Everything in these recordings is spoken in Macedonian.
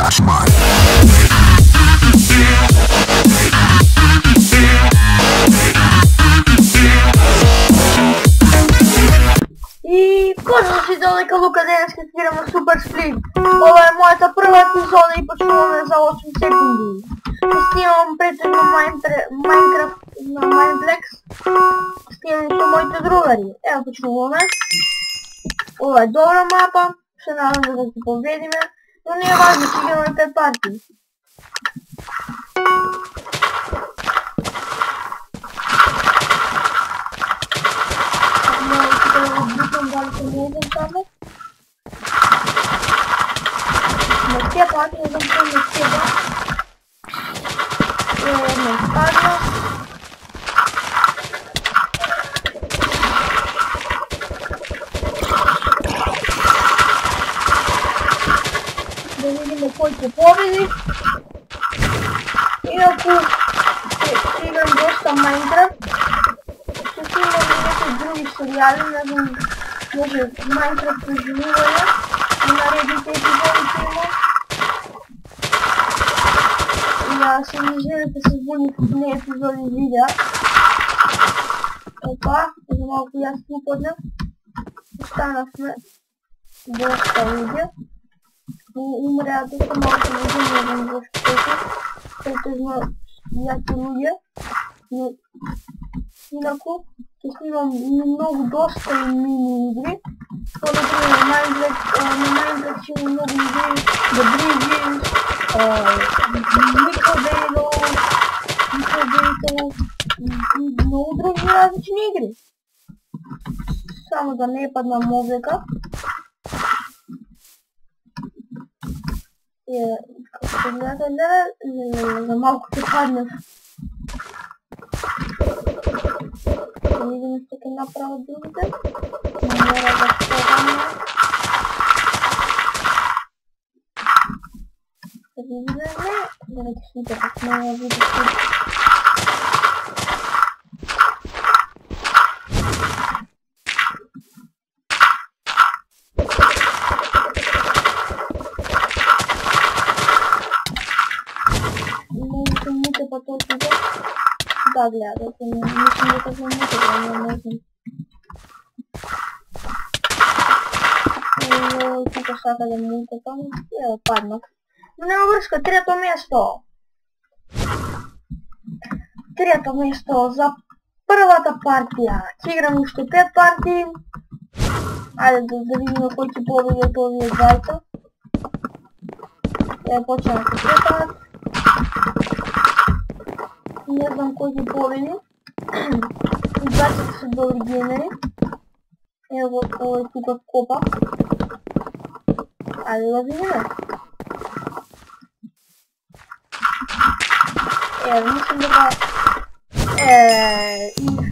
Cashman. И почва си да дека Лука денес ке свираме Супер Сплит. Ова е мојата прва епизода и почнуваме за 8 секунди. Снимам претhodно Майнкрафт на Майнплекс. Снимам со моите другари. Ево почнуваме. Ова е добра мапа, се надам да ги победиме, но не е важно, че играме 5 партии. Дали се не идем само. Не сте пак, не знам че не сте пак. Не изпадна. Да видим кой ще победи. Инако играм доста Майнкрафт. Ще снимам и някои други сериали, не знам. Може Майнкрафт преживуване и наредните епизоди ще има. И аз се не желите с буни в не епизоди видеа. Опа, за малко ясно подня. Останахме доста видеа. Умря доста малко видеа, не знам защо това. Претежно яки видеа. Но инако ще снимам много доста и мини игри. Например, на Майнкрафт ще има много игри, The Bridges, Microbelo и много други различни игри. Само да не падна мозъка. Като се гледа, за малко се паднах. Да видим ще ке направят другите. Мора да спогаме. Да видим, да речите как много видите. Много се муте по този ден. Да, гледайте, мисля дека за муте да не можем. Тук сака да муте там и да паднах. Но няма връзка, трето место. Трето место за първата партия. Играм още 5 партии. Айде да видим кой ти победи от овие двайта. Почнем с трета. Не знам кой ги победи. И двайта са добри геймери. Ево е тук копа. Айде да видим. Мислим дека и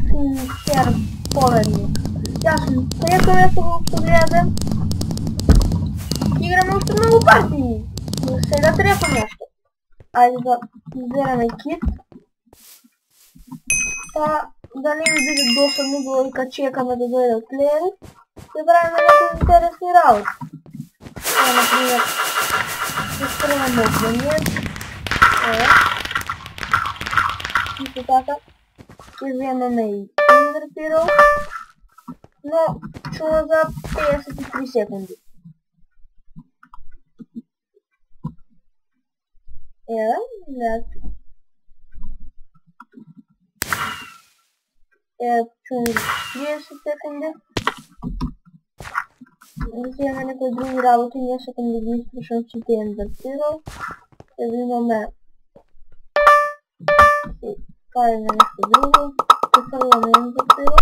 финишер победник. Јас сум трето место го гледате. Играме още много партии. Но сега трето место. Айде да вземем кит. Па да не ми биде досадно додека чекаме да дойдат плеери. Да правим някои интересни работи. Например, да спремем огненият. Исто така, ќе вземеме и Ender Pearl, но чува за 53 секунди. Гледате. Чувам за 30 секунди. Вземаме някои други работи, не сакам да ги изпишам чите Ender Pearl. Ќе вземаме правим нещо друго, прехвърляме Ender Pearl.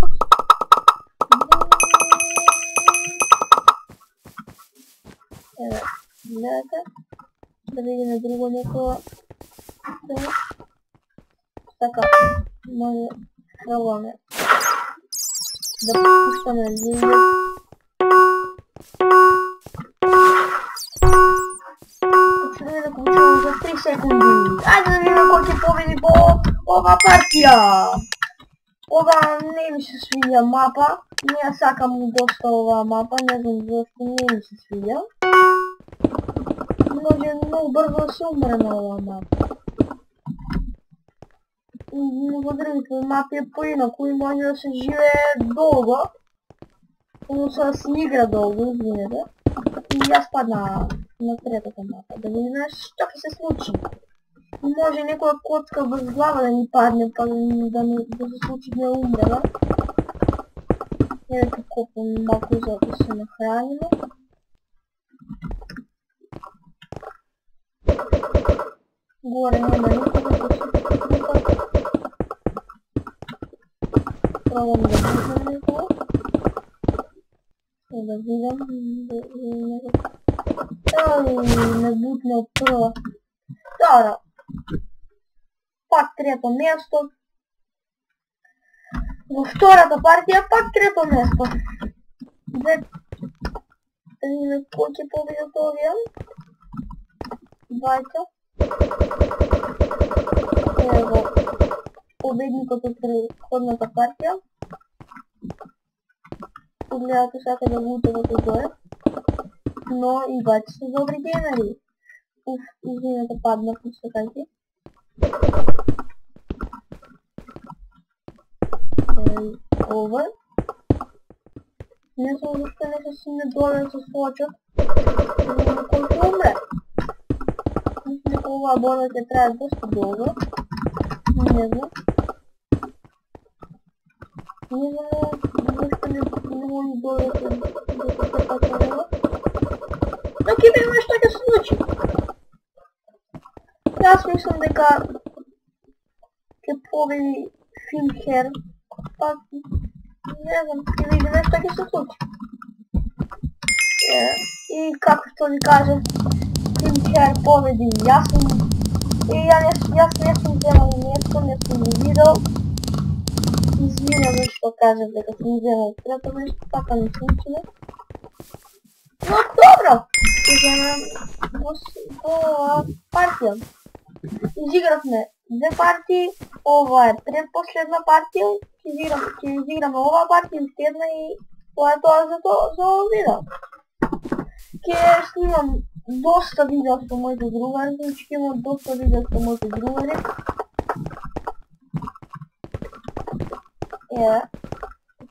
Гледате, да видим друго някаква. Така, може хвърляме да пускаме линия. Почваме да получаваме за 3 секунди. Айде да видим кой ще победи по ова партия. Ова не ми се свиѓа мапа. Не ја сакам доста оваа мапа, не знам зашто не ми се свиѓа. Може много бързо да се умре на ова мапа. Но другите мапи е по-инако и може да се живее дълго. Но да се игра дълго, извинете. И аз падна на третата мапа. Да видим що ще се случи. Може някоя котка без глава да ни падне, па да се случи да умре, да? Ето купим малко за да се нахраним. Горе няма никога да се купа. Пробвам да виждам никога. Да видам. Не бутне от първа. Втора. Пак трето място. Във втората партия пак трето място. Да видим кой ще победи този авион. Двайка. Ево победникът от предходната партия. Погледате всяка да го утавате горе. Но и двайка са добри геймери. Уф, извинете, паднах, не чакайте. Овър. Не знам защо не са си недолен с лоча. На който умре. Мисля, това борба ще трябва доста дълго. Не знам. Не знам защо не може долу да се патронува. Но ки видим нещо ще се случи. Аз мислям дека ќе победи Финхер. Пак не знам, ќе видим што ќе се случи. И како што ви кажа, Финхер победи јасно. И јас не сум вземал место, не сум го видел. Извинам што кажа дека сум вземал трето место, така не случило. Но добро! Ќе земам во партија. Изиграхме две партии, ова е предпоследна партија, ќе изиграме ова партија, уште една и тоа е тоа за ова видео. Ќе снимам доста видео со моите другари, значи ќе имам доста видео со моите другари.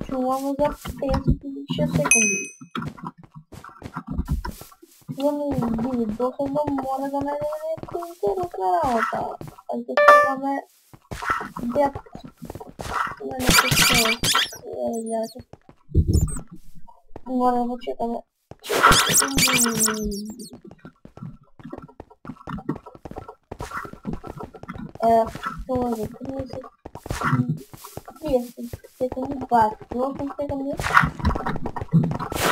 Чуваме за 56 секунди. За ми биде досадно, моля да најдем нешто интересна работа. А ќе требаме деп на нешто моля да почекаме. Това за 30 секунди, 28 секунди.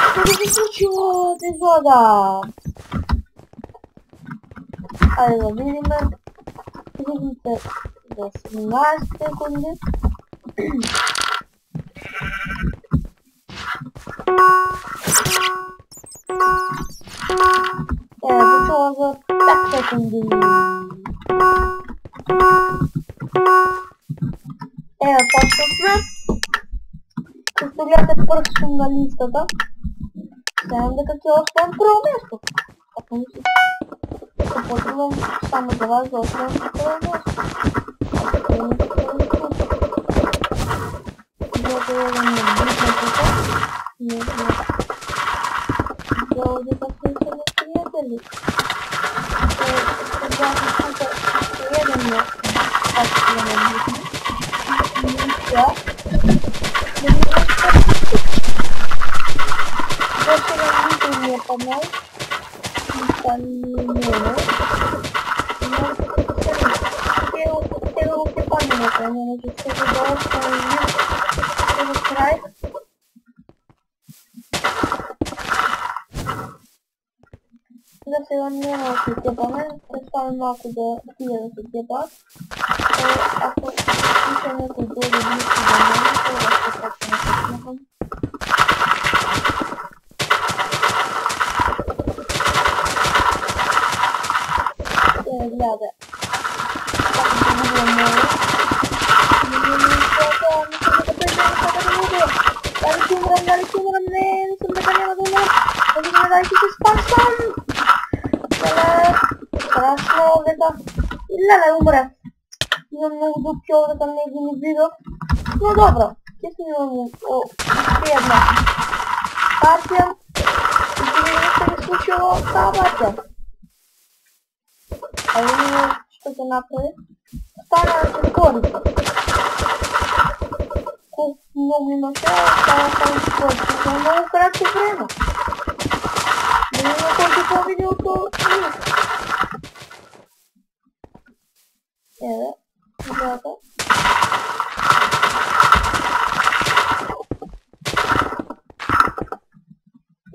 Что се случило от епизода? Айде да видим. Видите за 17 секунди. Почва за 5 секунди. Почваме. Като гледате пръстом на листата, знаем дека ќе оставам прво место. Ако мислите, се потребам само за вас да оставам прво место. Ако не гледам на битната, не знам. Дело дека сме приятели. Сега тук еден на пачка на битна. Да ми не помал. Нищо не е. Те го паднат, а не че се долу ще го край. Да сега няма да се тепаме, оставим малко да тия да се тепат. Ако ще някой дойде близко до мен, това ще така не се смехам. Гледа. Как да видя море. Дали си умрам, не съм дека няма да умрам. Дали се спасвам. Страшно овдека. И леле, умре. Имам много дупки овдека, не ги не видох. Но добро, ќе снимам уште една партија. И ќе видим што ми случило таа партија. А видимо што ќе направи. Стана да се скори. Колко много имаше, стана само да се скори. Това е много кратко време. Да видим кој ќе победил то ник. Еве, гледате.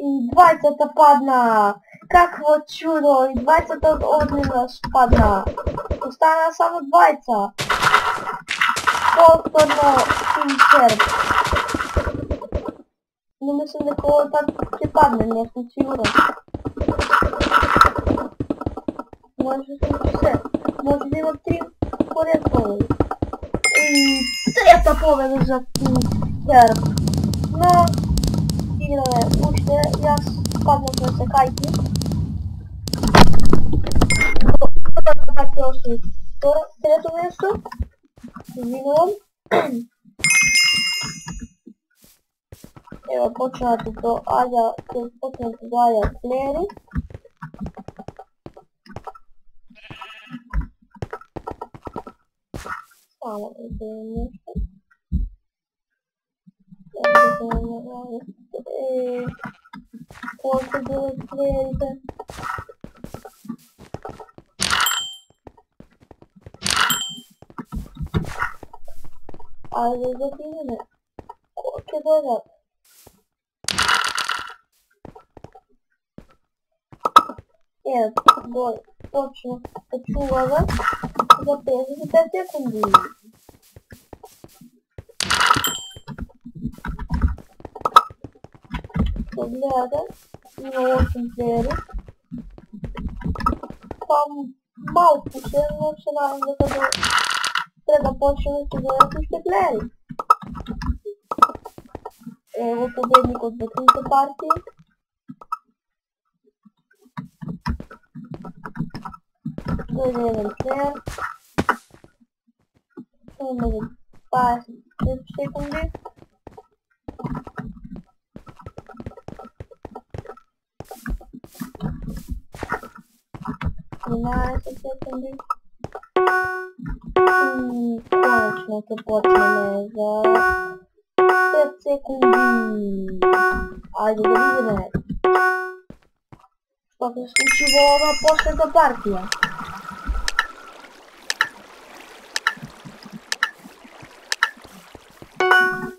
И двајцата падна! Какво чудо! И двајцата однина падна! Остана само двајца! Повторно Team Serb! Но мислам дека овој пат ќе падне, не сум сигурен. Може да случи се. Може да има 3 поред победи. И трета победа за Team Serb! Но играме уште, јас паднах на секајки. Така още трето место. Извинувам. Ево почнати до аѓа, ќе почнати до аѓа плеери. Само да изгледам нешто. Кој ќе бидат плеерите? Ajde da vidimo ko će dodat. Evo, boj, točno počuva ga za 55 sekundi. Pogledajte, ima 8 playeri. Pa malko se, no se nadam da kada treba počnemo se dodati уште плеери. Ево победник од двете партии. Дојде еден плеер. Само за 20 секунди. секунди. И конечно ќе почнеме за 5 секунди. Ајде да видиме што се случи во ова последна партија.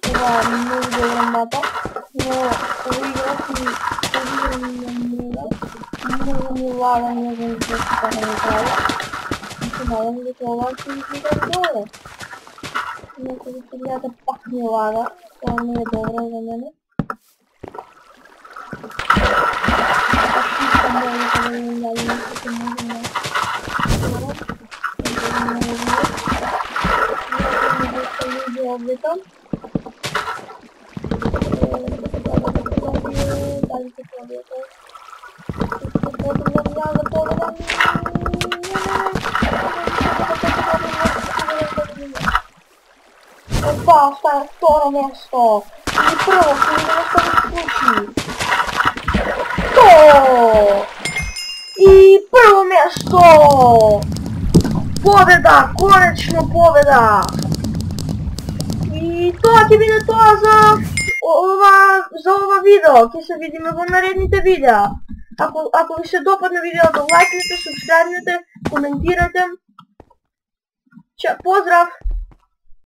Това е много добра мапа, но играх и много ми лага, не знам защо така не прави. Надам дека ова ќе изгледа добро. Инаку за сегата пак ми лага, тоа не е добро за мене. Пак искам да видим дали нешто ќе може да добро. Луѓе овдека. Дали ќе победите? Да победам. Опа, остава второ место. И прво, ќе видиме што се случи. И прво место. Победа, конечно победа. И тоа ќе биде тоа за ова видео. Ќе се видиме во наредните видеа. Ако ви се допадне видеото, лајкнете, субскрајбнете, коментирате. Поздрав!